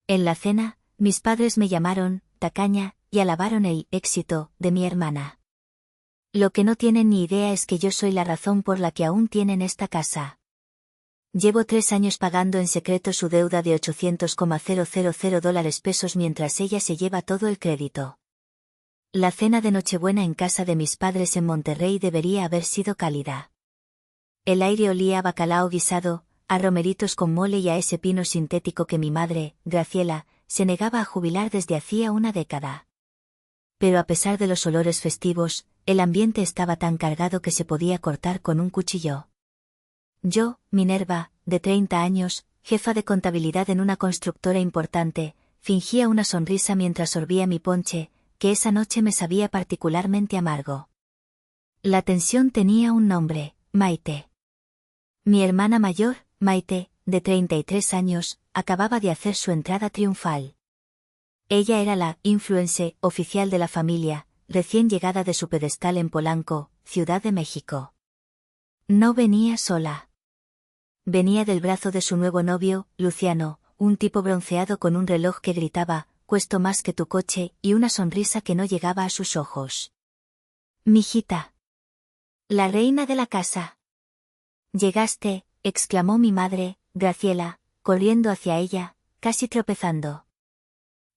En la cena, mis padres me llamaron tacaña y alabaron el éxito de mi hermana. Lo que no tienen ni idea es que yo soy la razón por la que aún tienen esta casa. Llevo 3 años pagando en secreto su deuda de $800,000 mientras ella se lleva todo el crédito. La cena de Nochebuena en casa de mis padres en Monterrey debería haber sido cálida. El aire olía a bacalao guisado, a romeritos con mole y a ese pino sintético que mi madre, Graciela, se negaba a jubilar desde hacía una década. Pero a pesar de los olores festivos, el ambiente estaba tan cargado que se podía cortar con un cuchillo. Yo, Minerva, de 30 años, jefa de contabilidad en una constructora importante, fingía una sonrisa mientras sorbía mi ponche, que esa noche me sabía particularmente amargo. La tensión tenía un nombre, Maite. Mi hermana mayor, Maite, de 33 años, acababa de hacer su entrada triunfal. Ella era la influencer oficial de la familia, recién llegada de su pedestal en Polanco, Ciudad de México. No venía sola. Venía del brazo de su nuevo novio, Luciano, un tipo bronceado con un reloj que gritaba, cuesto más que tu coche, y una sonrisa que no llegaba a sus ojos. Mijita. La reina de la casa. Llegaste, exclamó mi madre, Graciela, corriendo hacia ella, casi tropezando.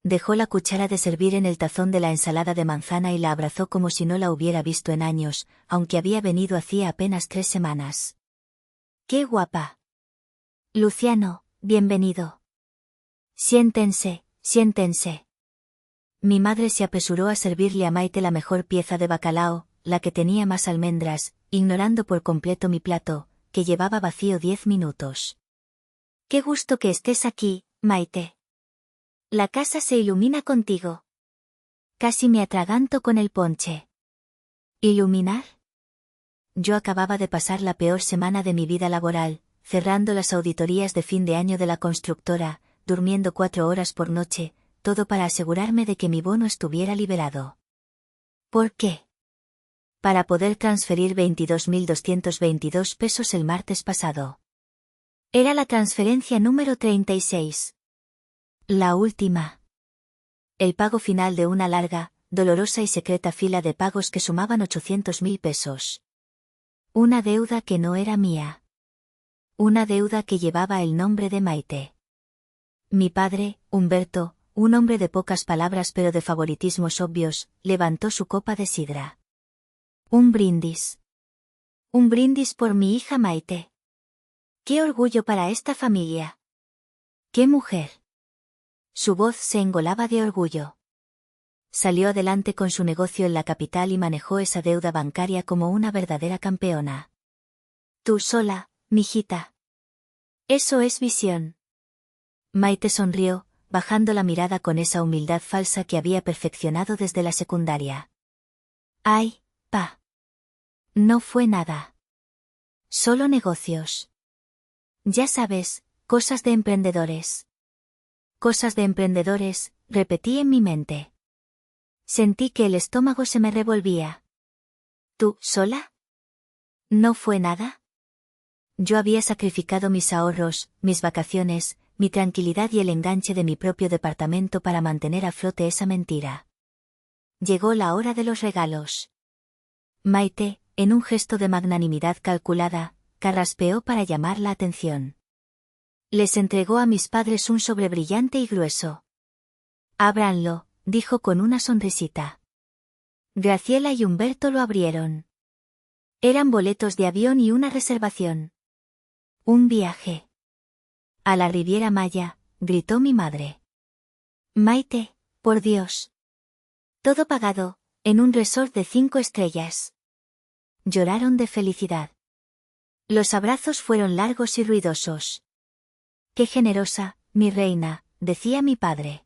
Dejó la cuchara de servir en el tazón de la ensalada de manzana y la abrazó como si no la hubiera visto en años, aunque había venido hacía apenas 3 semanas. ¡Qué guapa! Luciano, bienvenido. Siéntense, siéntense. Mi madre se apresuró a servirle a Maite la mejor pieza de bacalao, la que tenía más almendras, ignorando por completo mi plato, que llevaba vacío 10 minutos. Qué gusto que estés aquí, Maite. La casa se ilumina contigo. Casi me atraganto con el ponche. ¿Iluminar? Yo acababa de pasar la peor semana de mi vida laboral, cerrando las auditorías de fin de año de la constructora, durmiendo 4 horas por noche, todo para asegurarme de que mi bono estuviera liberado. ¿Por qué? Para poder transferir 22.222 pesos el martes pasado. Era la transferencia número 36. La última. El pago final de una larga, dolorosa y secreta fila de pagos que sumaban 800.000 pesos. Una deuda que no era mía. Una deuda que llevaba el nombre de Maite. Mi padre, Humberto, un hombre de pocas palabras pero de favoritismos obvios, levantó su copa de sidra. Un brindis. Un brindis por mi hija Maite. ¡Qué orgullo para esta familia! ¡Qué mujer! Su voz se engolaba de orgullo. Salió adelante con su negocio en la capital y manejó esa deuda bancaria como una verdadera campeona. Tú sola, mijita. Eso es visión. Maite sonrió, bajando la mirada con esa humildad falsa que había perfeccionado desde la secundaria. Ay, pa. No fue nada. Solo negocios. Ya sabes, cosas de emprendedores. Cosas de emprendedores, repetí en mi mente. Sentí que el estómago se me revolvía. ¿Tú, sola? ¿No fue nada? Yo había sacrificado mis ahorros, mis vacaciones, mi tranquilidad y el enganche de mi propio departamento para mantener a flote esa mentira. Llegó la hora de los regalos. Maite, en un gesto de magnanimidad calculada, carraspeó para llamar la atención. Les entregó a mis padres un sobre brillante y grueso. Ábranlo, dijo con una sonrisita. Graciela y Humberto lo abrieron. Eran boletos de avión y una reservación. Un viaje. A la Riviera Maya, gritó mi madre. Maite, por Dios. Todo pagado, en un resort de 5 estrellas. Lloraron de felicidad. Los abrazos fueron largos y ruidosos. Qué generosa, mi reina, decía mi padre.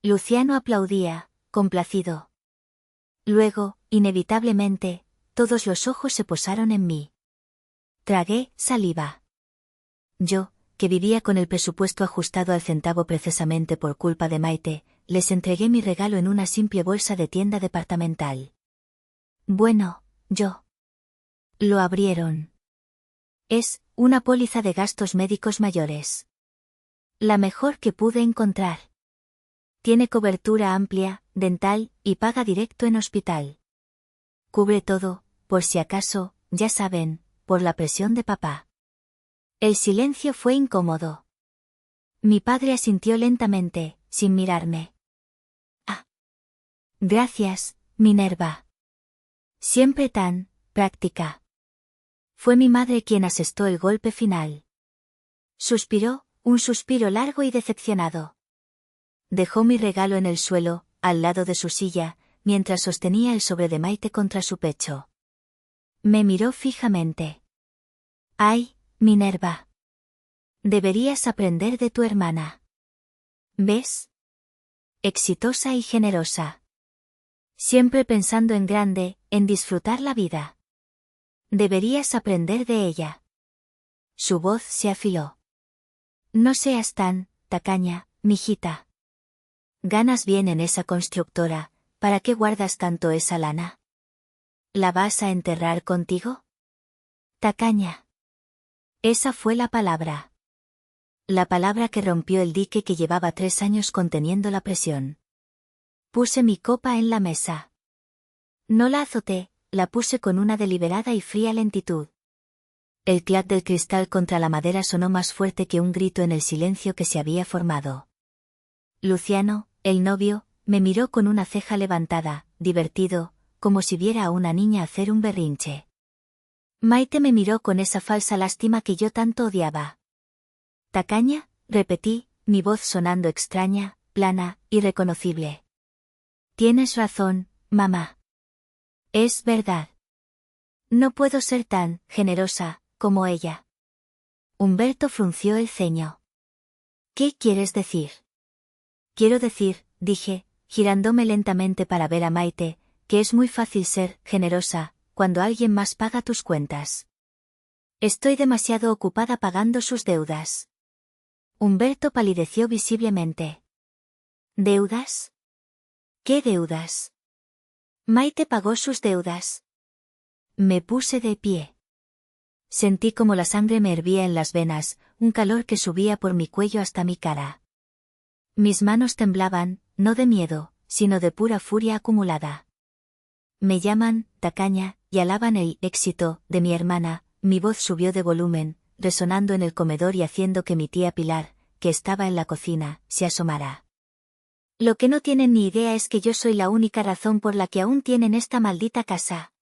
Luciano aplaudía, complacido. Luego, inevitablemente, todos los ojos se posaron en mí. Tragué saliva. Yo, que vivía con el presupuesto ajustado al centavo precisamente por culpa de Maite, les entregué mi regalo en una simple bolsa de tienda departamental. Bueno, yo. Lo abrieron. Es una póliza de gastos médicos mayores. La mejor que pude encontrar. Tiene cobertura amplia, dental, y paga directo en hospital. Cubre todo, por si acaso, ya saben, por la presión de papá. El silencio fue incómodo. Mi padre asintió lentamente, sin mirarme. Ah. Gracias, Minerva. Siempre tan práctica. Fue mi madre quien asestó el golpe final. Suspiró, un suspiro largo y decepcionado. Dejó mi regalo en el suelo, al lado de su silla, mientras sostenía el sobre de Maite contra su pecho. Me miró fijamente. Ay, Minerva. Deberías aprender de tu hermana. ¿Ves? Exitosa y generosa. Siempre pensando en grande, en disfrutar la vida. Deberías aprender de ella. Su voz se afiló. No seas tan tacaña, mijita. Ganas bien en esa constructora, ¿para qué guardas tanto esa lana? ¿La vas a enterrar contigo? Tacaña. Esa fue la palabra. La palabra que rompió el dique que llevaba 3 años conteniendo la presión. Puse mi copa en la mesa. No la azoté, la puse con una deliberada y fría lentitud. El clac del cristal contra la madera sonó más fuerte que un grito en el silencio que se había formado. Luciano, el novio, me miró con una ceja levantada, divertido, como si viera a una niña hacer un berrinche. Maite me miró con esa falsa lástima que yo tanto odiaba. ¿Tacaña?, repetí, mi voz sonando extraña, plana, irreconocible. Tienes razón, mamá. Es verdad. No puedo ser tan generosa como ella. Humberto frunció el ceño. ¿Qué quieres decir? Quiero decir, dije, girándome lentamente para ver a Maite, que es muy fácil ser generosa cuando alguien más paga tus cuentas. Estoy demasiado ocupada pagando sus deudas. Humberto palideció visiblemente. ¿Deudas? ¿Qué deudas? Maite pagó sus deudas. Me puse de pie. Sentí como la sangre me hervía en las venas, un calor que subía por mi cuello hasta mi cara. Mis manos temblaban, no de miedo, sino de pura furia acumulada. Me llaman tacaña, y alaban el éxito de mi hermana. Mi voz subió de volumen, resonando en el comedor y haciendo que mi tía Pilar, que estaba en la cocina, se asomara. Lo que no tienen ni idea es que yo soy la única razón por la que aún tienen esta maldita casa.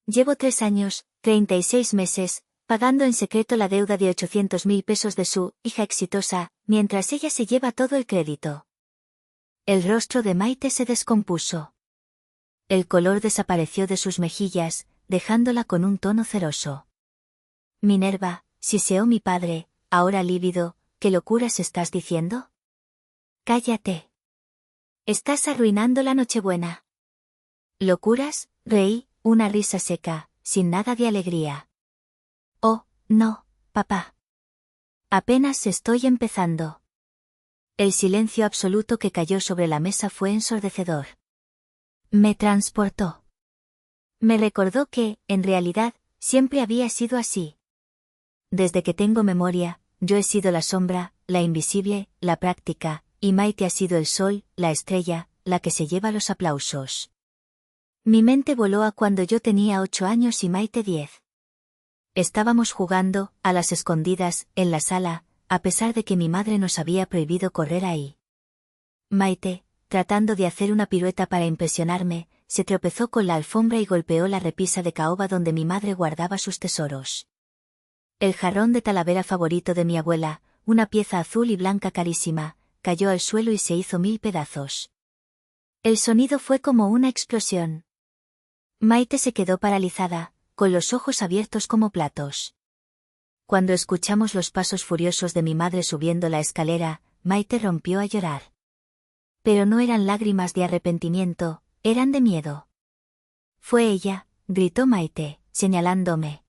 Llevo 3 años, 36 meses, pagando en secreto la deuda de 800.000 pesos de su hija exitosa, mientras ella se lleva todo el crédito. El rostro de Maite se descompuso. El color desapareció de sus mejillas, dejándola con un tono ceroso. Minerva, siseó mi padre, ahora lívido, ¿qué locuras estás diciendo? Cállate. Estás arruinando la Nochebuena. ¿Locuras? Reí, una risa seca, sin nada de alegría. Oh, no, papá. Apenas estoy empezando. El silencio absoluto que cayó sobre la mesa fue ensordecedor. Me transportó. Me recordó que, en realidad, siempre había sido así. Desde que tengo memoria, yo he sido la sombra, la invisible, la práctica, y Maite ha sido el sol, la estrella, la que se lleva los aplausos. Mi mente voló a cuando yo tenía 8 años y Maite 10. Estábamos jugando, a las escondidas, en la sala, a pesar de que mi madre nos había prohibido correr ahí. Maite, tratando de hacer una pirueta para impresionarme, se tropezó con la alfombra y golpeó la repisa de caoba donde mi madre guardaba sus tesoros. El jarrón de talavera favorito de mi abuela, una pieza azul y blanca carísima, cayó al suelo y se hizo 1000 pedazos. El sonido fue como una explosión. Maite se quedó paralizada, con los ojos abiertos como platos. Cuando escuchamos los pasos furiosos de mi madre subiendo la escalera, Maite rompió a llorar. Pero no eran lágrimas de arrepentimiento, eran de miedo. Fue ella, gritó Maite, señalándome.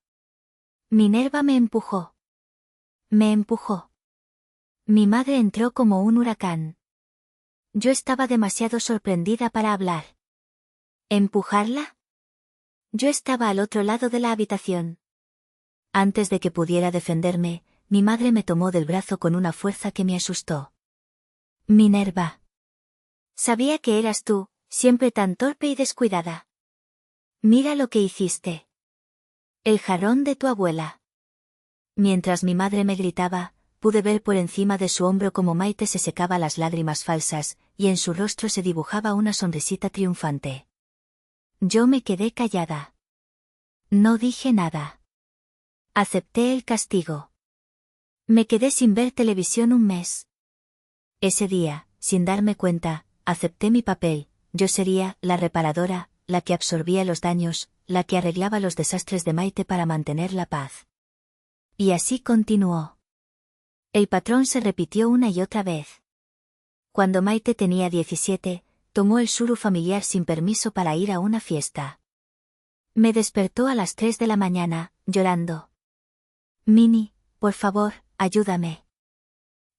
Minerva me empujó. Me empujó. Mi madre entró como un huracán. Yo estaba demasiado sorprendida para hablar. ¿Empujarla? Yo estaba al otro lado de la habitación. Antes de que pudiera defenderme, mi madre me tomó del brazo con una fuerza que me asustó. Minerva. Sabía que eras tú, siempre tan torpe y descuidada. Mira lo que hiciste. El jarrón de tu abuela. Mientras mi madre me gritaba, pude ver por encima de su hombro cómo Maite se secaba las lágrimas falsas, y en su rostro se dibujaba una sonrisita triunfante. Yo me quedé callada. No dije nada. Acepté el castigo. Me quedé sin ver televisión un mes. Ese día, sin darme cuenta, acepté mi papel. Yo sería la reparadora, la que absorbía los daños, la que arreglaba los desastres de Maite para mantener la paz. Y así continuó. El patrón se repitió una y otra vez. Cuando Maite tenía 17, tomó el suru familiar sin permiso para ir a una fiesta. Me despertó a las 3 de la mañana, llorando. Mini, por favor, ayúdame.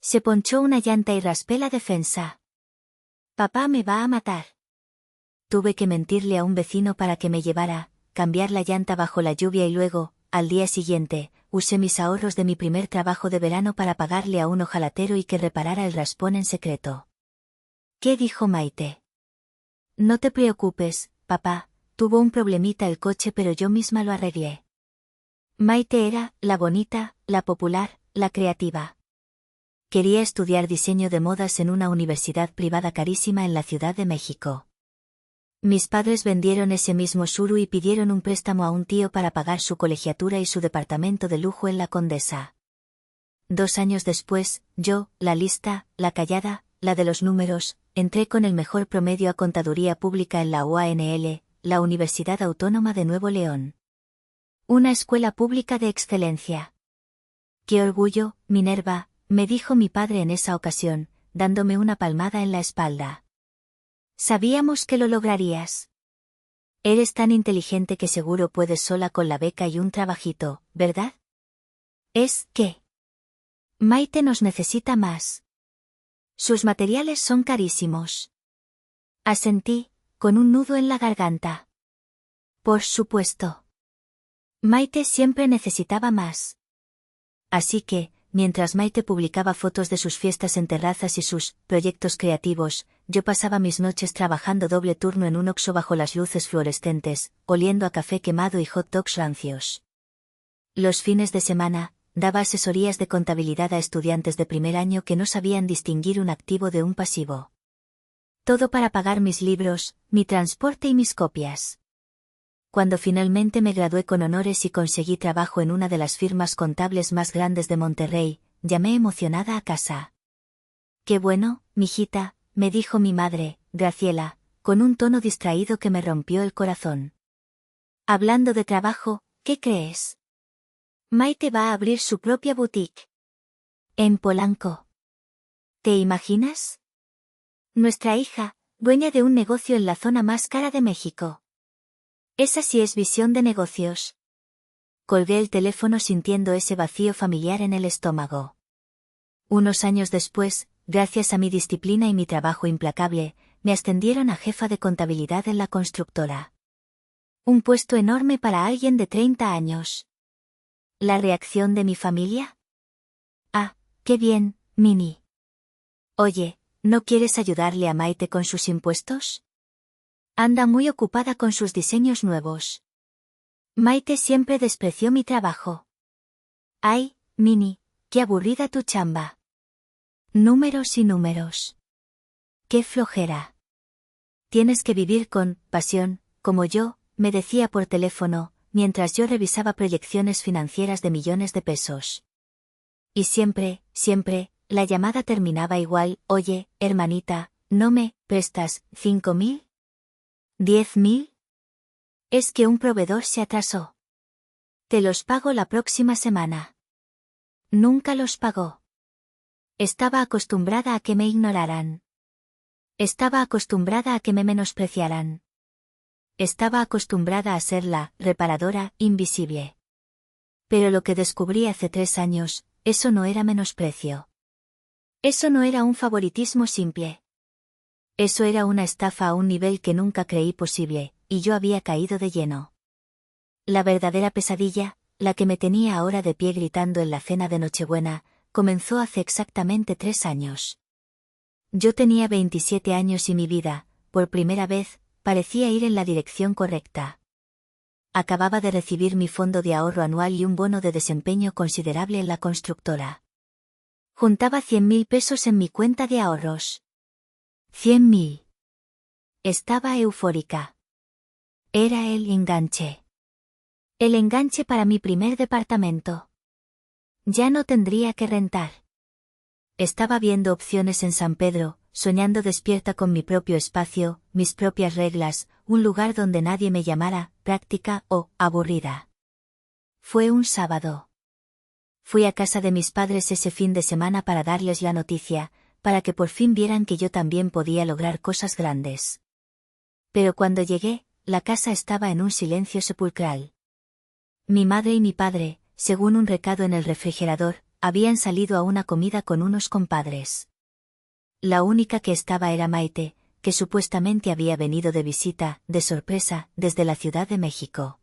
Se ponchó una llanta y raspé la defensa. Papá me va a matar. Tuve que mentirle a un vecino para que me llevara, cambiar la llanta bajo la lluvia y luego, al día siguiente, usé mis ahorros de mi primer trabajo de verano para pagarle a un ojalatero y que reparara el raspón en secreto. ¿Qué dijo Maite? No te preocupes, papá, tuvo un problemita el coche pero yo misma lo arreglé. Maite era la bonita, la popular, la creativa. Quería estudiar diseño de modas en una universidad privada carísima en la Ciudad de México. Mis padres vendieron ese mismo suru y pidieron un préstamo a un tío para pagar su colegiatura y su departamento de lujo en la Condesa. 2 años después, yo, la lista, la callada, la de los números, entré con el mejor promedio a Contaduría Pública en la UANL, la Universidad Autónoma de Nuevo León. Una escuela pública de excelencia. ¡Qué orgullo, Minerva!, me dijo mi padre en esa ocasión, dándome una palmada en la espalda. Sabíamos que lo lograrías. Eres tan inteligente que seguro puedes sola con la beca y un trabajito, ¿verdad? ¿Es qué? Maite nos necesita más. Sus materiales son carísimos. Asentí, con un nudo en la garganta. Por supuesto. Maite siempre necesitaba más. Así que, mientras Maite publicaba fotos de sus fiestas en terrazas y sus proyectos creativos, yo pasaba mis noches trabajando doble turno en un Oxxo bajo las luces fluorescentes, oliendo a café quemado y hot dogs rancios. Los fines de semana, daba asesorías de contabilidad a estudiantes de primer año que no sabían distinguir un activo de un pasivo. Todo para pagar mis libros, mi transporte y mis copias. Cuando finalmente me gradué con honores y conseguí trabajo en una de las firmas contables más grandes de Monterrey, llamé emocionada a casa. «Qué bueno, mijita», me dijo mi madre, Graciela, con un tono distraído que me rompió el corazón. Hablando de trabajo, ¿qué crees? Maite va a abrir su propia boutique. En Polanco. ¿Te imaginas? Nuestra hija, dueña de un negocio en la zona más cara de México. Esa sí es visión de negocios. Colgué el teléfono sintiendo ese vacío familiar en el estómago. Unos años después, gracias a mi disciplina y mi trabajo implacable, me ascendieron a jefa de contabilidad en la constructora. Un puesto enorme para alguien de 30 años. ¿La reacción de mi familia? Ah, qué bien, Mini. Oye, ¿no quieres ayudarle a Maite con sus impuestos? Anda muy ocupada con sus diseños nuevos. Maite siempre despreció mi trabajo. Ay, Mini, qué aburrida tu chamba. Números y números. Qué flojera. Tienes que vivir con pasión, como yo, me decía por teléfono, mientras yo revisaba proyecciones financieras de millones de pesos. Y siempre, la llamada terminaba igual: oye, hermanita, ¿no me prestas 5.000? ¿10.000? Es que un proveedor se atrasó. Te los pago la próxima semana. Nunca los pagó. Estaba acostumbrada a que me ignoraran. Estaba acostumbrada a que me menospreciaran. Estaba acostumbrada a ser la reparadora invisible. Pero lo que descubrí hace 3 años, eso no era menosprecio. Eso no era un favoritismo simple. Eso era una estafa a un nivel que nunca creí posible, y yo había caído de lleno. La verdadera pesadilla, la que me tenía ahora de pie gritando en la cena de Nochebuena, comenzó hace exactamente 3 años. Yo tenía 27 años y mi vida, por primera vez, parecía ir en la dirección correcta. Acababa de recibir mi fondo de ahorro anual y un bono de desempeño considerable en la constructora. Juntaba 100.000 pesos en mi cuenta de ahorros. 100.000. Estaba eufórica. Era el enganche. El enganche para mi primer departamento. Ya no tendría que rentar. Estaba viendo opciones en San Pedro, soñando despierta con mi propio espacio, mis propias reglas, un lugar donde nadie me llamara práctica o aburrida. Fue un sábado. Fui a casa de mis padres ese fin de semana para darles la noticia, para que por fin vieran que yo también podía lograr cosas grandes. Pero cuando llegué, la casa estaba en un silencio sepulcral. Mi madre y mi padre, según un recado en el refrigerador, habían salido a una comida con unos compadres. La única que estaba era Maite, que supuestamente había venido de visita, de sorpresa, desde la Ciudad de México.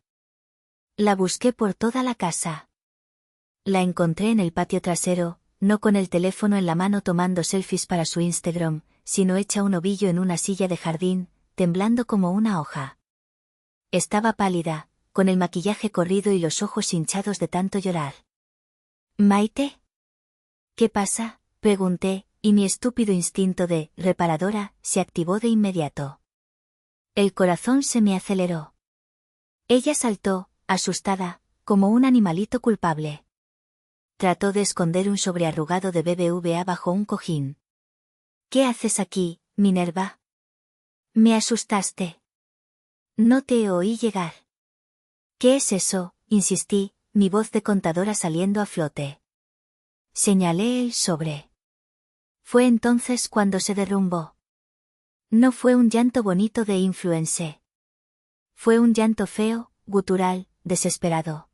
La busqué por toda la casa. La encontré en el patio trasero, no con el teléfono en la mano tomando selfies para su Instagram, sino hecha un ovillo en una silla de jardín, temblando como una hoja. Estaba pálida, con el maquillaje corrido y los ojos hinchados de tanto llorar. ¿Maite? ¿Qué pasa?, pregunté, y mi estúpido instinto de reparadora se activó de inmediato. El corazón se me aceleró. Ella saltó, asustada, como un animalito culpable. Trató de esconder un sobrearrugado de BBVA bajo un cojín. ¿Qué haces aquí, Minerva? Me asustaste. No te oí llegar. ¿Qué es eso?, insistí, mi voz de contadora saliendo a flote. Señalé el sobre. Fue entonces cuando se derrumbó. No fue un llanto bonito de influencer. Fue un llanto feo, gutural, desesperado.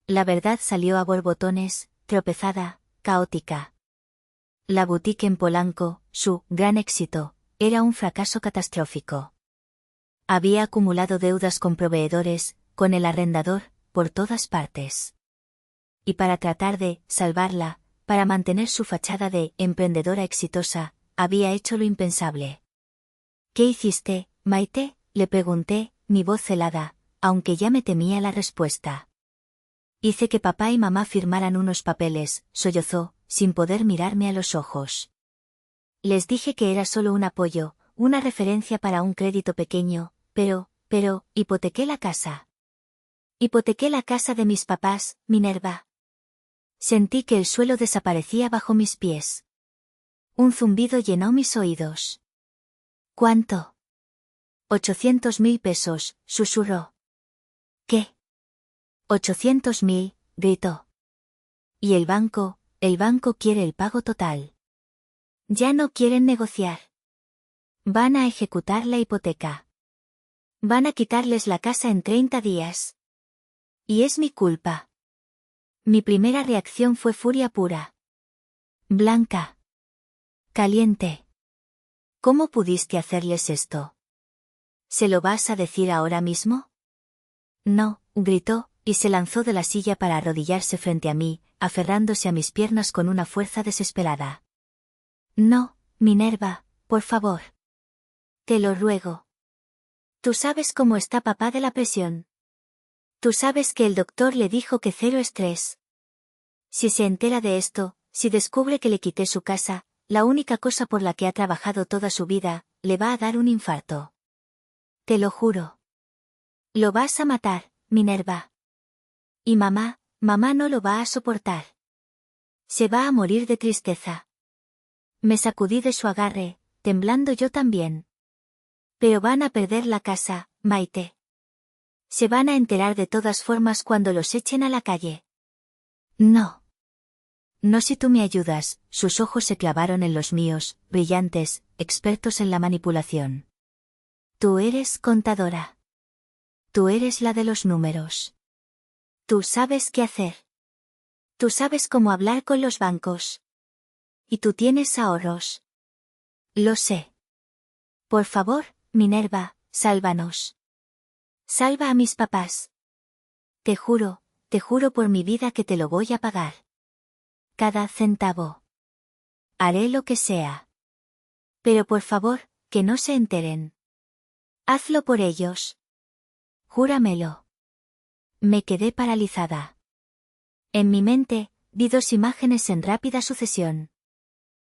La verdad salió a borbotones, tropezada, caótica. La boutique en Polanco, su gran éxito, era un fracaso catastrófico. Había acumulado deudas con proveedores, con el arrendador, por todas partes. Y para tratar de salvarla, para mantener su fachada de emprendedora exitosa, había hecho lo impensable. ¿Qué hiciste, Maite?, le pregunté, mi voz helada, aunque ya me temía la respuesta. Hice que papá y mamá firmaran unos papeles, sollozó, sin poder mirarme a los ojos. Les dije que era solo un apoyo, una referencia para un crédito pequeño, pero, hipotequé la casa. Hipotequé la casa de mis papás, Minerva. Sentí que el suelo desaparecía bajo mis pies. Un zumbido llenó mis oídos. ¿Cuánto? 800.000 pesos, susurró. ¿Qué? 800.000, gritó. Y el banco quiere el pago total. Ya no quieren negociar. Van a ejecutar la hipoteca. Van a quitarles la casa en 30 días. Y es mi culpa. Mi primera reacción fue furia pura. Blanca. Caliente. ¿Cómo pudiste hacerles esto? ¿Se lo vas a decir ahora mismo? No, gritó, y se lanzó de la silla para arrodillarse frente a mí, aferrándose a mis piernas con una fuerza desesperada. No, Minerva, por favor. Te lo ruego. Tú sabes cómo está papá de la presión. Tú sabes que el doctor le dijo que 0 estrés. Si se entera de esto, si descubre que le quité su casa, la única cosa por la que ha trabajado toda su vida, le va a dar un infarto. Te lo juro. Lo vas a matar, Minerva. Y mamá no lo va a soportar. Se va a morir de tristeza. Me sacudí de su agarre, temblando yo también. Pero van a perder la casa, Maite. Se van a enterar de todas formas cuando los echen a la calle. No. No si tú me ayudas, sus ojos se clavaron en los míos, brillantes, expertos en la manipulación. Tú eres contadora. Tú eres la de los números. Tú sabes qué hacer. Tú sabes cómo hablar con los bancos. Y tú tienes ahorros. Lo sé. Por favor, Minerva, sálvanos. Salva a mis papás. Te juro, te juro por mi vida que te lo voy a pagar. Cada centavo. Haré lo que sea. Pero por favor, que no se enteren. Hazlo por ellos. Júramelo. Me quedé paralizada. En mi mente, vi dos imágenes en rápida sucesión.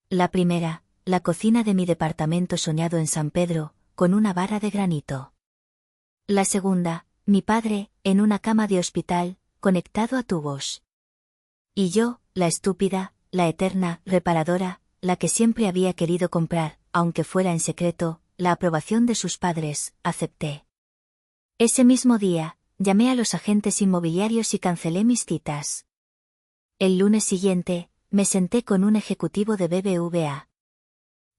La primera, la cocina de mi departamento soñado en San Pedro, con una barra de granito. La segunda, mi padre, en una cama de hospital, conectado a tubos. Y yo, la estúpida, la eterna, reparadora, la que siempre había querido comprar, aunque fuera en secreto, la aprobación de sus padres, acepté. Ese mismo día, llamé a los agentes inmobiliarios y cancelé mis citas. El lunes siguiente, me senté con un ejecutivo de BBVA.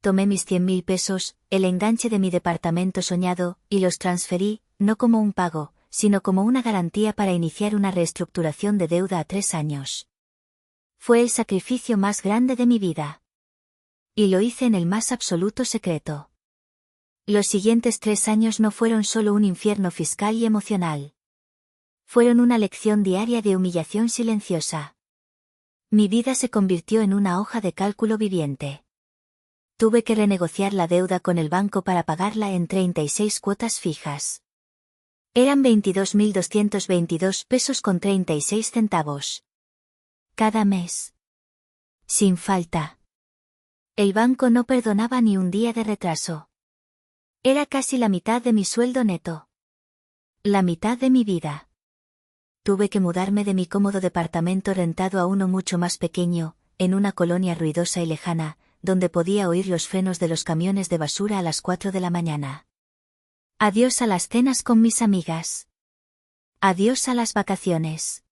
Tomé mis 100.000 pesos, el enganche de mi departamento soñado, y los transferí, no como un pago, sino como una garantía para iniciar una reestructuración de deuda a 3 años. Fue el sacrificio más grande de mi vida. Y lo hice en el más absoluto secreto. Los siguientes 3 años no fueron solo un infierno fiscal y emocional. Fueron una lección diaria de humillación silenciosa. Mi vida se convirtió en una hoja de cálculo viviente. Tuve que renegociar la deuda con el banco para pagarla en 36 cuotas fijas. Eran 22.222 pesos con 36 centavos. Cada mes. Sin falta. El banco no perdonaba ni un día de retraso. Era casi la mitad de mi sueldo neto. La mitad de mi vida. Tuve que mudarme de mi cómodo departamento rentado a uno mucho más pequeño, en una colonia ruidosa y lejana, donde podía oír los frenos de los camiones de basura a las 4 de la mañana. Adiós a las cenas con mis amigas. Adiós a las vacaciones.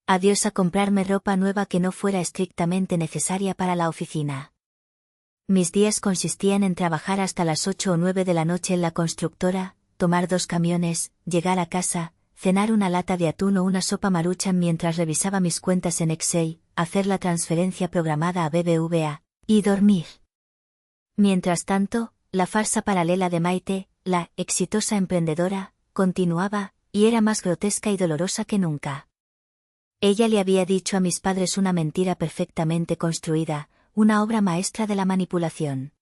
Adiós a comprarme ropa nueva que no fuera estrictamente necesaria para la oficina. Mis días consistían en trabajar hasta las 8 o 9 de la noche en la constructora, tomar 2 camiones, llegar a casa, cenar una lata de atún o una sopa Maruchan mientras revisaba mis cuentas en Excel, hacer la transferencia programada a BBVA, y dormir. Mientras tanto, la farsa paralela de Maite, la exitosa emprendedora, continuaba, y era más grotesca y dolorosa que nunca. Ella le había dicho a mis padres una mentira perfectamente construida, una obra maestra de la manipulación.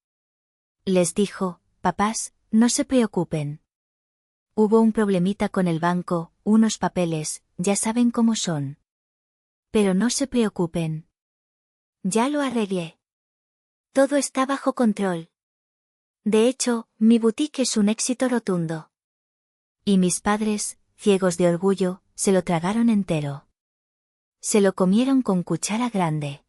Les dijo, papás, no se preocupen. Hubo un problemita con el banco, unos papeles, ya saben cómo son. Pero no se preocupen. Ya lo arreglé. Todo está bajo control. De hecho, mi boutique es un éxito rotundo. Y mis padres, ciegos de orgullo, se lo tragaron entero. Se lo comieron con cuchara grande.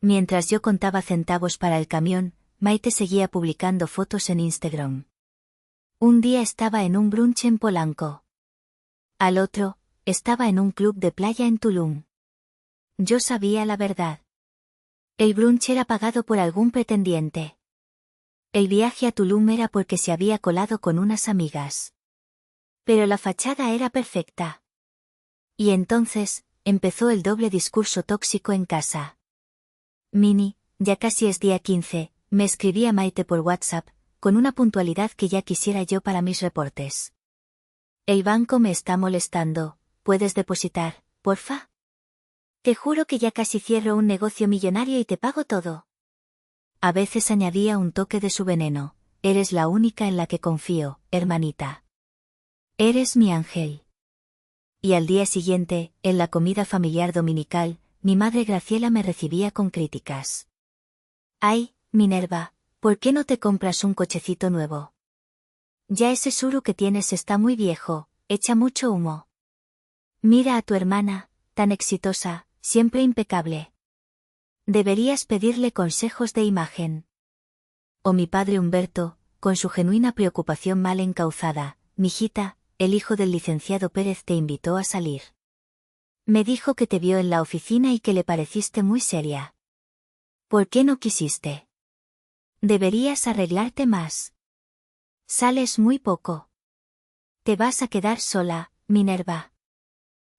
Mientras yo contaba centavos para el camión, Maite seguía publicando fotos en Instagram. Un día estaba en un brunch en Polanco. Al otro, estaba en un club de playa en Tulum. Yo sabía la verdad. El brunch era pagado por algún pretendiente. El viaje a Tulum era porque se había colado con unas amigas. Pero la fachada era perfecta. Y entonces, empezó el doble discurso tóxico en casa. Mini, ya casi es día 15, me escribía Maite por WhatsApp, con una puntualidad que ya quisiera yo para mis reportes. El banco me está molestando, ¿puedes depositar, porfa? Te juro que ya casi cierro un negocio millonario y te pago todo. A veces añadía un toque de su veneno, eres la única en la que confío, hermanita. Eres mi ángel. Y al día siguiente, en la comida familiar dominical, mi madre Graciela me recibía con críticas. Ay, Minerva, ¿por qué no te compras un cochecito nuevo? Ya ese Suru que tienes está muy viejo, echa mucho humo. Mira a tu hermana, tan exitosa, siempre impecable. Deberías pedirle consejos de imagen. O mi padre Humberto, con su genuina preocupación mal encauzada, mijita, el hijo del licenciado Pérez te invitó a salir. Me dijo que te vio en la oficina y que le pareciste muy seria. ¿Por qué no quisiste? Deberías arreglarte más. Sales muy poco. Te vas a quedar sola, Minerva.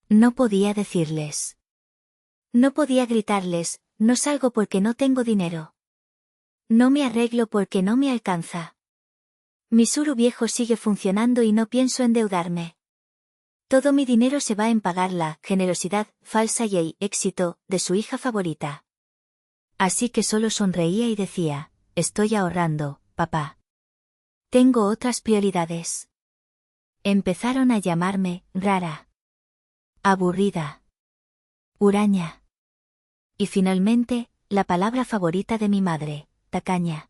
No podía decirles. No podía gritarles, no salgo porque no tengo dinero. No me arreglo porque no me alcanza. Mi Suru viejo sigue funcionando y no pienso endeudarme. Todo mi dinero se va en pagar la generosidad falsa y el éxito de su hija favorita. Así que solo sonreía y decía, estoy ahorrando, papá. Tengo otras prioridades. Empezaron a llamarme rara, aburrida, huraña. Y finalmente, la palabra favorita de mi madre, tacaña.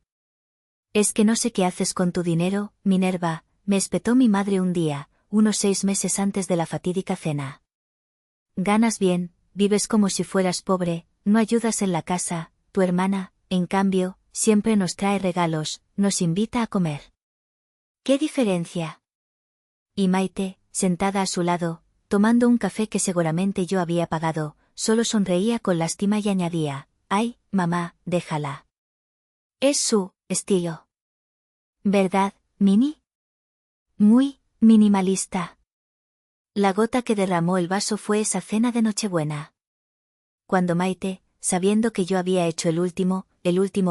Es que no sé qué haces con tu dinero, Minerva, me espetó mi madre un día, unos 6 meses antes de la fatídica cena. Ganas bien, vives como si fueras pobre, no ayudas en la casa, tu hermana, en cambio, siempre nos trae regalos, nos invita a comer. ¿Qué diferencia? Y Maite, sentada a su lado, tomando un café que seguramente yo había pagado, solo sonreía con lástima y añadía, ay, mamá, déjala. Es su estilo. ¿Verdad, Mini? Muy minimalista. La gota que derramó el vaso fue esa cena de Nochebuena. Cuando Maite, sabiendo que yo había hecho el último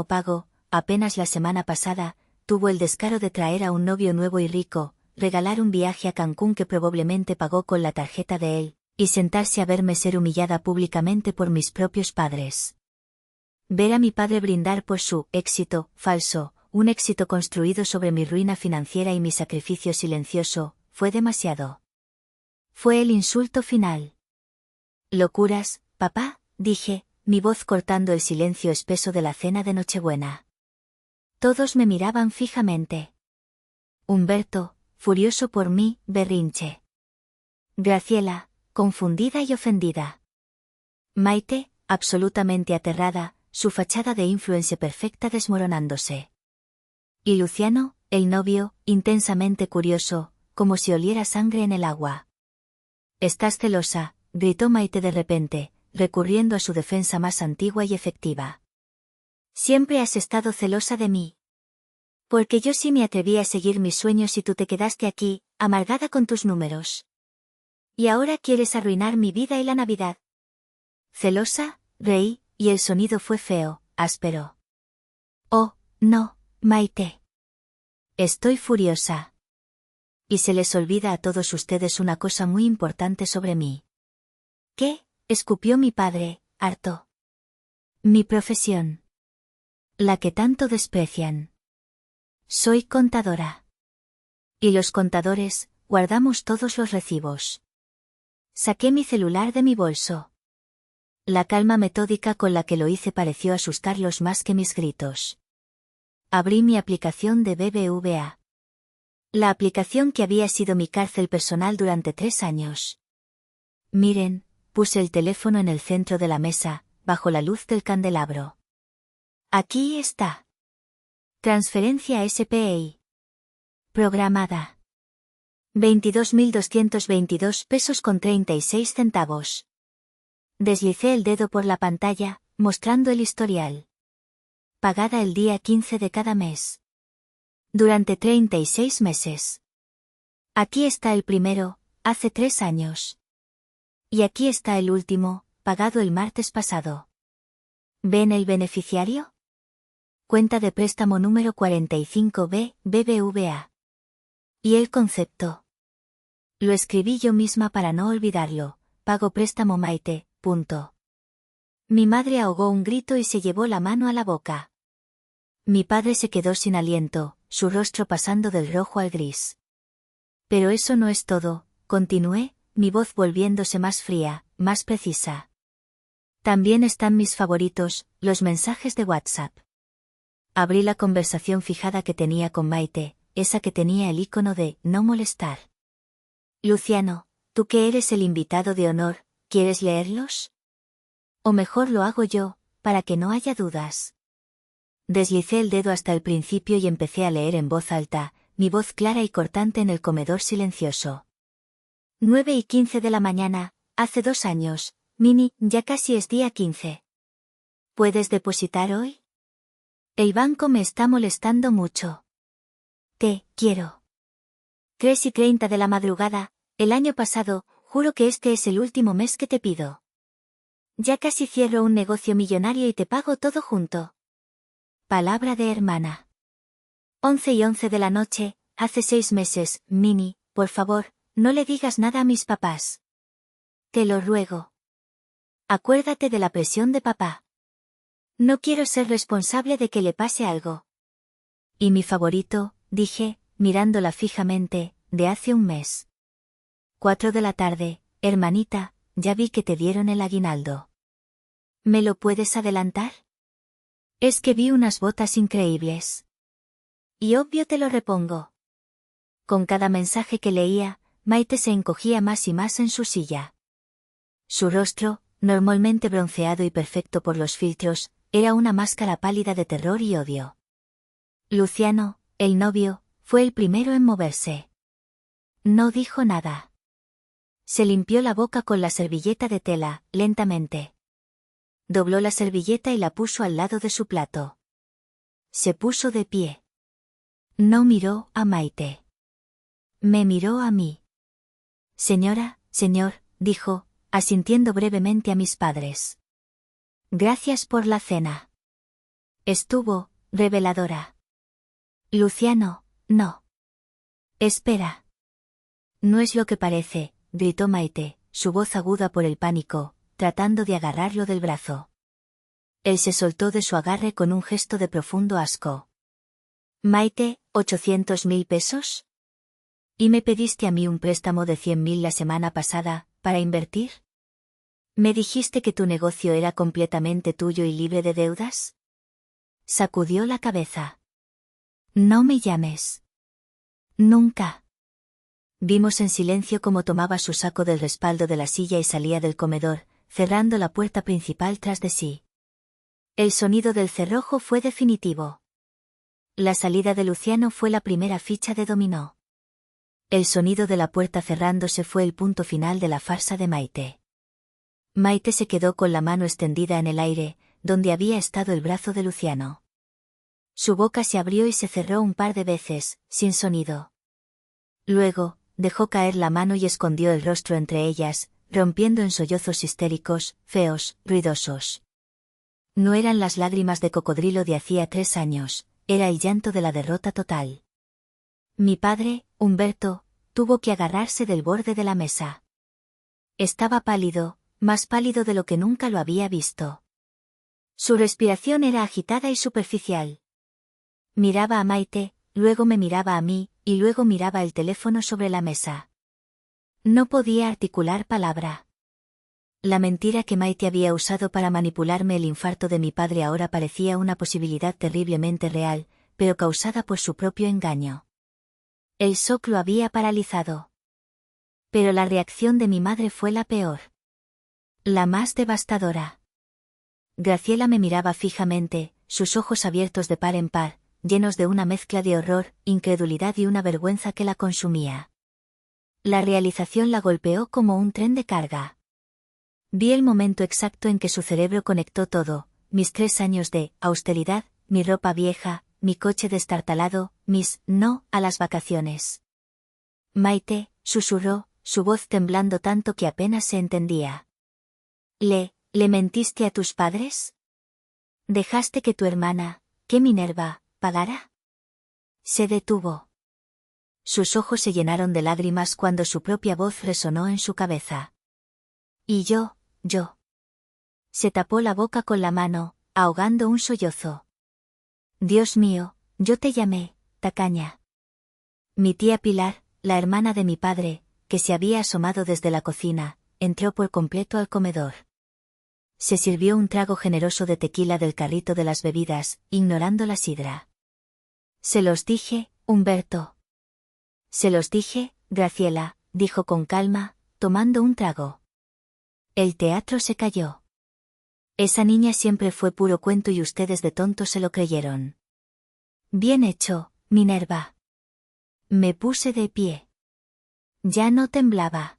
pago, apenas la semana pasada, tuvo el descaro de traer a un novio nuevo y rico, regalar un viaje a Cancún que probablemente pagó con la tarjeta de él, y sentarse a verme ser humillada públicamente por mis propios padres. Ver a mi padre brindar por su éxito falso, un éxito construido sobre mi ruina financiera y mi sacrificio silencioso, fue demasiado. Fue el insulto final. Locuras, papá, dije, mi voz cortando el silencio espeso de la cena de Nochebuena. Todos me miraban fijamente. Humberto, furioso por mí, berrinche. Graciela, confundida y ofendida. Maite, absolutamente aterrada, su fachada de influencia perfecta desmoronándose. Y Luciano, el novio, intensamente curioso, como si oliera sangre en el agua. «Estás celosa», gritó Maite de repente, recurriendo a su defensa más antigua y efectiva. «Siempre has estado celosa de mí. Porque yo sí me atreví a seguir mis sueños y tú te quedaste aquí, amargada con tus números. Y ahora quieres arruinar mi vida y la Navidad». «¿Celosa?», reí, y el sonido fue feo, áspero. «Oh, no, Maite. Estoy furiosa. Y se les olvida a todos ustedes una cosa muy importante sobre mí». «¿Qué?», escupió mi padre, harto. «Mi profesión. La que tanto desprecian. Soy contadora. Y los contadores, guardamos todos los recibos». Saqué mi celular de mi bolso. La calma metódica con la que lo hice pareció asustarlos más que mis gritos. Abrí mi aplicación de BBVA. La aplicación que había sido mi cárcel personal durante 3 años. Miren, puse el teléfono en el centro de la mesa, bajo la luz del candelabro. Aquí está. Transferencia SPI. Programada. 22.222 pesos con 36 centavos. Deslicé el dedo por la pantalla, mostrando el historial. Pagada el día 15 de cada mes. Durante 36 meses. Aquí está el primero, hace 3 años. Y aquí está el último, pagado el martes pasado. ¿Ven el beneficiario? Cuenta de préstamo número 45B, BBVA. ¿Y el concepto? Lo escribí yo misma para no olvidarlo, pago préstamo Maite, punto. Mi madre ahogó un grito y se llevó la mano a la boca. Mi padre se quedó sin aliento, su rostro pasando del rojo al gris. Pero eso no es todo, continué, mi voz volviéndose más fría, más precisa. También están mis favoritos, los mensajes de WhatsApp. Abrí la conversación fijada que tenía con Maite, esa que tenía el icono de no molestar. Luciano, tú que eres el invitado de honor, ¿quieres leerlos? O mejor lo hago yo, para que no haya dudas. Deslicé el dedo hasta el principio y empecé a leer en voz alta, mi voz clara y cortante en el comedor silencioso. 9:15 de la mañana, hace 2 años, Mini, ya casi es día 15. ¿Puedes depositar hoy? El banco me está molestando mucho. Te quiero. 3:30 de la madrugada, el año pasado, juro que este es el último mes que te pido. Ya casi cierro un negocio millonario y te pago todo junto. Palabra de hermana. 11:11 de la noche, hace 6 meses, Mini, por favor, no le digas nada a mis papás. Te lo ruego. Acuérdate de la presión de papá. No quiero ser responsable de que le pase algo. Y mi favorito, dije, mirándola fijamente, de hace un mes. 4 de la tarde, hermanita, ya vi que te dieron el aguinaldo. ¿Me lo puedes adelantar? Es que vi unas botas increíbles. Y obvio te lo repongo. Con cada mensaje que leía, Maite se encogía más y más en su silla. Su rostro, normalmente bronceado y perfecto por los filtros, era una máscara pálida de terror y odio. Luciano, el novio, fue el primero en moverse. No dijo nada. Se limpió la boca con la servilleta de tela, lentamente. Dobló la servilleta y la puso al lado de su plato. Se puso de pie. No miró a Maite. Me miró a mí. Señora, señor, dijo, asintiendo brevemente a mis padres. Gracias por la cena. Estuvo reveladora. Luciano, no. Espera. No es lo que parece, gritó Maite, su voz aguda por el pánico, tratando de agarrarlo del brazo. Él se soltó de su agarre con un gesto de profundo asco. Maite, ¿800.000 pesos? ¿Y me pediste a mí un préstamo de 100.000 la semana pasada, para invertir? ¿Me dijiste que tu negocio era completamente tuyo y libre de deudas? Sacudió la cabeza. No me llames. Nunca. Vimos en silencio cómo tomaba su saco del respaldo de la silla y salía del comedor, cerrando la puerta principal tras de sí. El sonido del cerrojo fue definitivo. La salida de Luciano fue la primera ficha de dominó. El sonido de la puerta cerrándose fue el punto final de la farsa de Maite. Maite se quedó con la mano extendida en el aire, donde había estado el brazo de Luciano. Su boca se abrió y se cerró un par de veces, sin sonido. Luego, dejó caer la mano y escondió el rostro entre ellas, rompiendo en sollozos histéricos, feos, ruidosos. No eran las lágrimas de cocodrilo de hacía 3 años, era el llanto de la derrota total. Mi padre, Humberto, tuvo que agarrarse del borde de la mesa. Estaba pálido, más pálido de lo que nunca lo había visto. Su respiración era agitada y superficial. Miraba a Maite, luego me miraba a mí, y luego miraba el teléfono sobre la mesa. No podía articular palabra. La mentira que Maite había usado para manipularme el infarto de mi padre ahora parecía una posibilidad terriblemente real, pero causada por su propio engaño. El shock lo había paralizado. Pero la reacción de mi madre fue la peor. La más devastadora. Graciela me miraba fijamente, sus ojos abiertos de par en par, llenos de una mezcla de horror, incredulidad y una vergüenza que la consumía. La realización la golpeó como un tren de carga. Vi el momento exacto en que su cerebro conectó todo, mis 3 años de austeridad, mi ropa vieja, mi coche destartalado, mis no a las vacaciones. Maite, susurró, su voz temblando tanto que apenas se entendía. ¿Le mentiste a tus padres? ¿Dejaste que tu hermana, que Minerva, pagara? Se detuvo. Sus ojos se llenaron de lágrimas cuando su propia voz resonó en su cabeza. Y yo. Se tapó la boca con la mano, ahogando un sollozo. Dios mío, yo te llamé, tacaña. Mi tía Pilar, la hermana de mi padre, que se había asomado desde la cocina, entró por completo al comedor. Se sirvió un trago generoso de tequila del carrito de las bebidas, ignorando la sidra. Se los dije, Humberto. Se los dije, Graciela, dijo con calma, tomando un trago. El teatro se cayó. Esa niña siempre fue puro cuento y ustedes de tontos se lo creyeron. Bien hecho, Minerva. Me puse de pie. Ya no temblaba.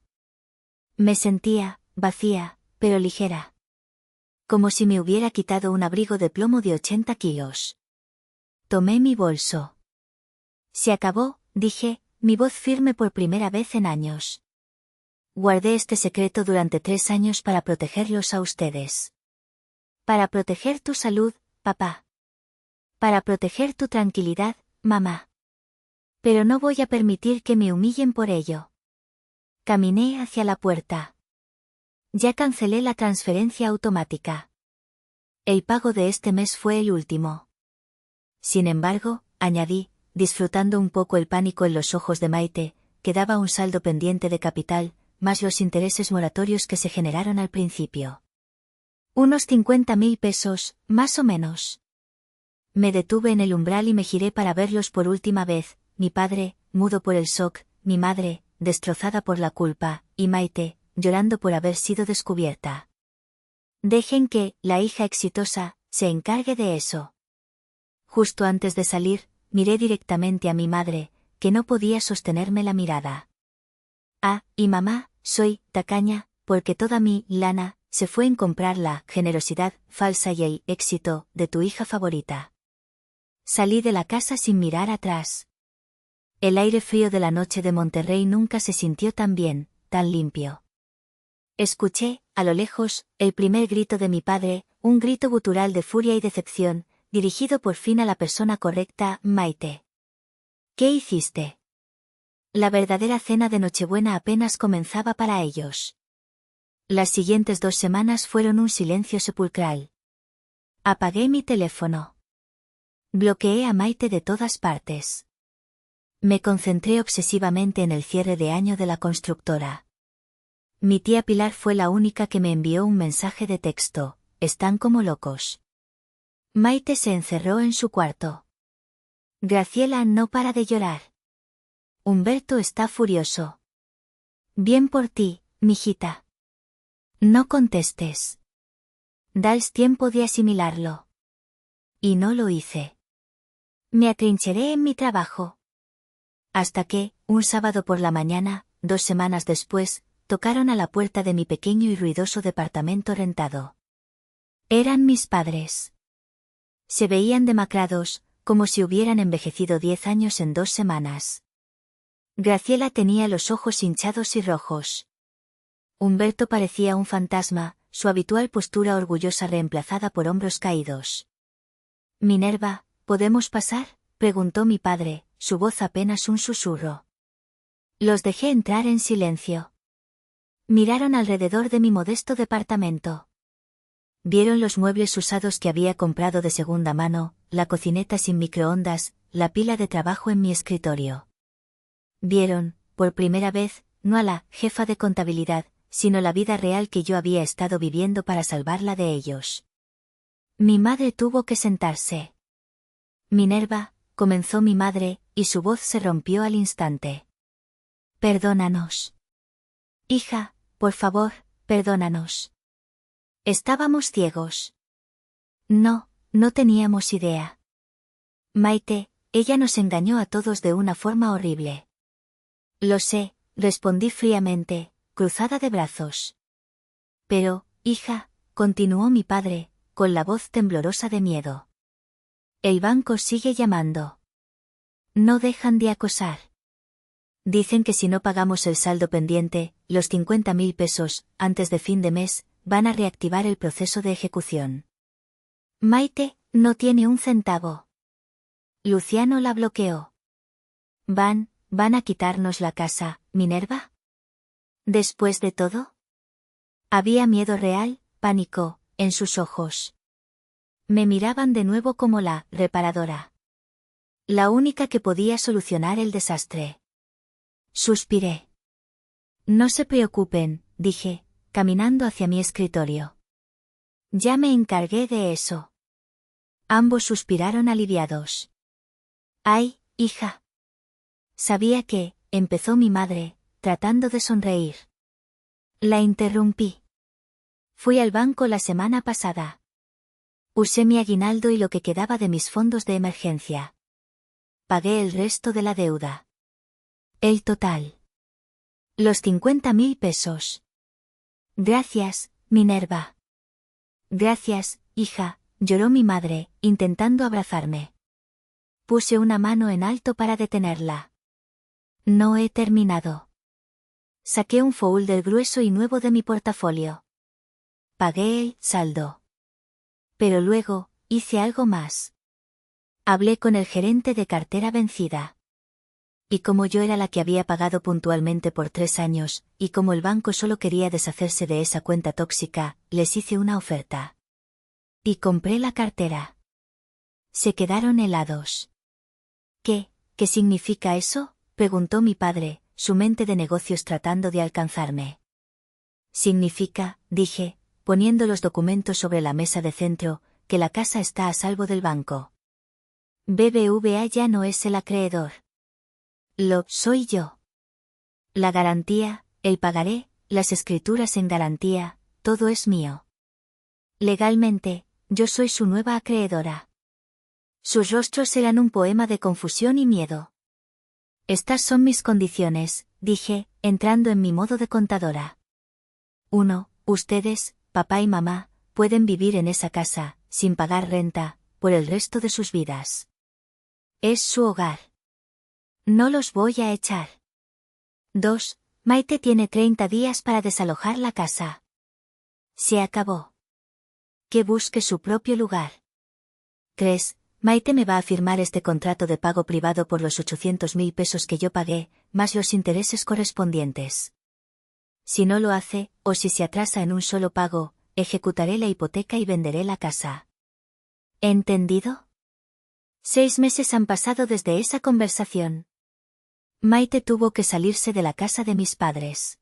Me sentía, vacía, pero ligera. Como si me hubiera quitado un abrigo de plomo de 80 kilos. Tomé mi bolso. Se acabó, dije, mi voz firme por primera vez en años. Guardé este secreto durante 3 años para protegerlos a ustedes. Para proteger tu salud, papá. Para proteger tu tranquilidad, mamá. Pero no voy a permitir que me humillen por ello. Caminé hacia la puerta. Ya cancelé la transferencia automática. El pago de este mes fue el último. Sin embargo, añadí, disfrutando un poco el pánico en los ojos de Maite, quedaba un saldo pendiente de capital, más los intereses moratorios que se generaron al principio. Unos 50.000 pesos, más o menos. Me detuve en el umbral y me giré para verlos por última vez, mi padre, mudo por el shock, mi madre, destrozada por la culpa, y Maite, llorando por haber sido descubierta. Dejen que, la hija exitosa, se encargue de eso. Justo antes de salir, miré directamente a mi madre, que no podía sostenerme la mirada. Ah, y mamá, soy tacaña, porque toda mi lana se fue en comprar la generosidad falsa y el éxito de tu hija favorita. Salí de la casa sin mirar atrás. El aire frío de la noche de Monterrey nunca se sintió tan bien, tan limpio. Escuché, a lo lejos, el primer grito de mi padre, un grito gutural de furia y decepción, dirigido por fin a la persona correcta, Maite. ¿Qué hiciste? La verdadera cena de Nochebuena apenas comenzaba para ellos. Las siguientes 2 semanas fueron un silencio sepulcral. Apagué mi teléfono. Bloqueé a Maite de todas partes. Me concentré obsesivamente en el cierre de año de la constructora. Mi tía Pilar fue la única que me envió un mensaje de texto: están como locos. Maite se encerró en su cuarto. Graciela no para de llorar. Humberto está furioso. Bien por ti, mijita. No contestes. Dales tiempo de asimilarlo. Y no lo hice. Me atrincheré en mi trabajo. Hasta que, un sábado por la mañana, 2 semanas después, tocaron a la puerta de mi pequeño y ruidoso departamento rentado. Eran mis padres. Se veían demacrados, como si hubieran envejecido 10 años en 2 semanas. Graciela tenía los ojos hinchados y rojos. Humberto parecía un fantasma, su habitual postura orgullosa reemplazada por hombros caídos. Minerva, ¿podemos pasar?, preguntó mi padre, su voz apenas un susurro. Los dejé entrar en silencio. Miraron alrededor de mi modesto departamento. Vieron los muebles usados que había comprado de segunda mano, la cocineta sin microondas, la pila de trabajo en mi escritorio. Vieron, por primera vez, no a la jefa de contabilidad, sino la vida real que yo había estado viviendo para salvarla de ellos. Mi madre tuvo que sentarse. Minerva, comenzó mi madre, y su voz se rompió al instante. Perdónanos. Hija, por favor, perdónanos. Estábamos ciegos. No, no teníamos idea. Maite, ella nos engañó a todos de una forma horrible. Lo sé, respondí fríamente, cruzada de brazos. Pero, hija, continuó mi padre, con la voz temblorosa de miedo. El banco sigue llamando. No dejan de acosar. Dicen que si no pagamos el saldo pendiente, los 50.000 pesos, antes de fin de mes, van a reactivar el proceso de ejecución. Maite, no tiene un centavo. Luciano la bloqueó. ¿Van a quitarnos la casa, Minerva? ¿Después de todo? Había miedo real, pánico, en sus ojos. Me miraban de nuevo como la reparadora. La única que podía solucionar el desastre. Suspiré. No se preocupen, dije, caminando hacia mi escritorio. Ya me encargué de eso. Ambos suspiraron aliviados. ¡Ay, hija! Sabía que, empezó mi madre, tratando de sonreír. La interrumpí. Fui al banco la semana pasada. Usé mi aguinaldo y lo que quedaba de mis fondos de emergencia. Pagué el resto de la deuda. El total. Los 50.000 pesos. Gracias, Minerva. Gracias, hija, lloró mi madre, intentando abrazarme. Puse una mano en alto para detenerla. No he terminado. Saqué un folder grueso y nuevo de mi portafolio. Pagué el saldo. Pero luego, hice algo más. Hablé con el gerente de cartera vencida. Y como yo era la que había pagado puntualmente por 3 años, y como el banco solo quería deshacerse de esa cuenta tóxica, les hice una oferta. Y compré la cartera. Se quedaron helados. ¿Qué significa eso?, preguntó mi padre, su mente de negocios tratando de alcanzarme. Significa, dije, poniendo los documentos sobre la mesa de centro, que la casa está a salvo del banco. BBVA ya no es el acreedor. Lo soy yo. La garantía, el pagaré, las escrituras en garantía, todo es mío. Legalmente, yo soy su nueva acreedora. Sus rostros eran un poema de confusión y miedo. Estas son mis condiciones, dije, entrando en mi modo de contadora. 1. Ustedes, papá y mamá, pueden vivir en esa casa, sin pagar renta, por el resto de sus vidas. Es su hogar. No los voy a echar. 2. Maite tiene 30 días para desalojar la casa. Se acabó. Que busque su propio lugar. 3. Maite me va a firmar este contrato de pago privado por los 800.000 pesos que yo pagué, más los intereses correspondientes. Si no lo hace, o si se atrasa en un solo pago, ejecutaré la hipoteca y venderé la casa. ¿Entendido? 6 meses han pasado desde esa conversación. Maite tuvo que salirse de la casa de mis padres.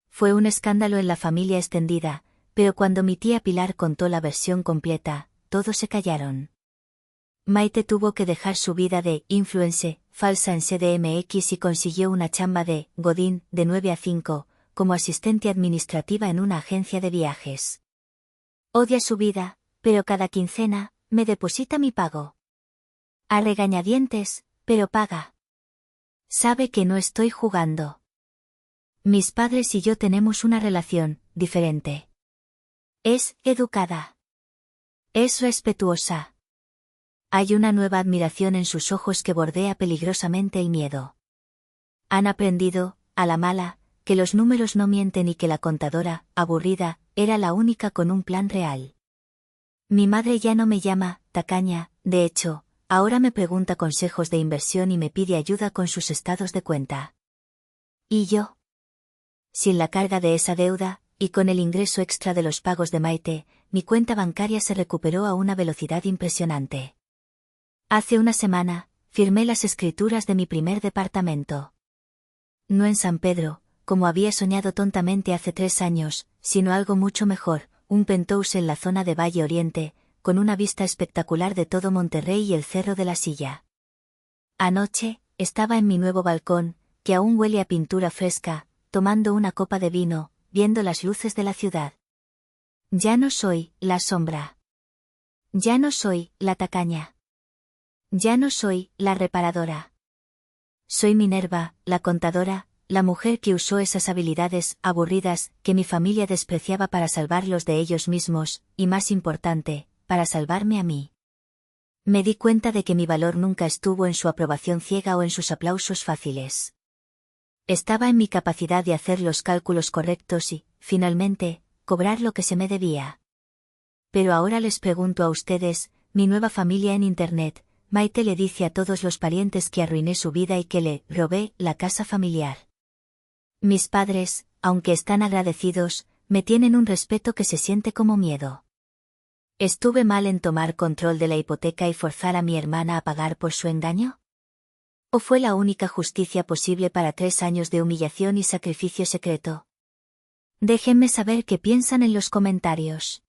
Fue un escándalo en la familia extendida, pero cuando mi tía Pilar contó la versión completa, todos se callaron. Maite tuvo que dejar su vida de influencer falsa en CDMX y consiguió una chamba de godín de 9 a 5, como asistente administrativa en una agencia de viajes. Odia su vida, pero cada quincena, me deposita mi pago. A regañadientes, pero paga. Sabe que no estoy jugando. Mis padres y yo tenemos una relación diferente. Es educada. Es respetuosa. Hay una nueva admiración en sus ojos que bordea peligrosamente el miedo. Han aprendido, a la mala, que los números no mienten y que la contadora, aburrida, era la única con un plan real. Mi madre ya no me llama tacaña, de hecho, ahora me pregunta consejos de inversión y me pide ayuda con sus estados de cuenta. ¿Y yo? Sin la carga de esa deuda, y con el ingreso extra de los pagos de Maite, mi cuenta bancaria se recuperó a una velocidad impresionante. Hace una semana, firmé las escrituras de mi primer departamento. No en San Pedro, como había soñado tontamente hace 3 años, sino algo mucho mejor, un penthouse en la zona de Valle Oriente, con una vista espectacular de todo Monterrey y el Cerro de la Silla. Anoche, estaba en mi nuevo balcón, que aún huele a pintura fresca, tomando una copa de vino, viendo las luces de la ciudad. Ya no soy la sombra. Ya no soy la tacaña. Ya no soy la reparadora. Soy Minerva, la contadora, la mujer que usó esas habilidades aburridas que mi familia despreciaba para salvarlos de ellos mismos, y más importante, para salvarme a mí. Me di cuenta de que mi valor nunca estuvo en su aprobación ciega o en sus aplausos fáciles. Estaba en mi capacidad de hacer los cálculos correctos y, finalmente, cobrar lo que se me debía. Pero ahora les pregunto a ustedes, mi nueva familia en Internet, Maite le dice a todos los parientes que arruiné su vida y que le robé la casa familiar. Mis padres, aunque están agradecidos, me tienen un respeto que se siente como miedo. ¿Estuve mal en tomar control de la hipoteca y forzar a mi hermana a pagar por su engaño? ¿O fue la única justicia posible para 3 años de humillación y sacrificio secreto? Déjenme saber qué piensan en los comentarios.